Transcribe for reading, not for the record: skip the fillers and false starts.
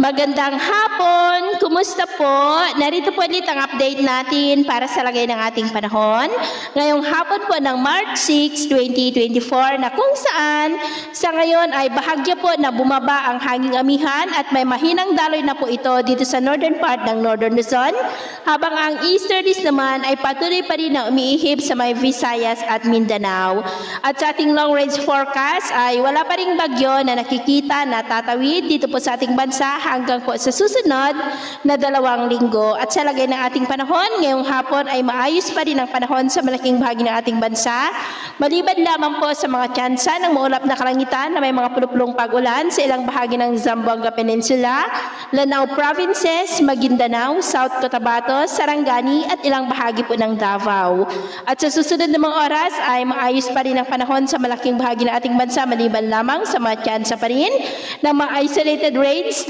Magandang hapon! Kumusta po? Narito po ulit ang update natin para sa lagay ng ating panahon. Ngayong hapon po ng March 6, 2024 na kung saan sa ngayon ay bahagya po na bumaba ang hanging amihan at may mahinang daloy na po ito dito sa northern part ng Northern Luzon, habang ang easterlies naman ay patuloy pa rin na umiihip sa may Visayas at Mindanao. At sa ating long range forecast ay wala pa ring bagyo na nakikita na tatawid dito po sa ating bansa hanggang po sa susunod na 2 linggo. At sa lagay ng ating panahon, ngayong hapon ay maayos pa rin ang panahon sa malaking bahagi ng ating bansa. Maliban lamang po sa mga tsansa ng maulap na kalangitan na may mga pulupulong pag-ulan sa ilang bahagi ng Zamboanga Peninsula, Lanao Provinces, Maguindanao, South Cotabato, Sarangani at ilang bahagi po ng Davao. At sa susunod na mga oras ay maayos pa rin ang panahon sa malaking bahagi ng ating bansa, maliban lamang sa mga tsansa pa rin ng mga isolated rains,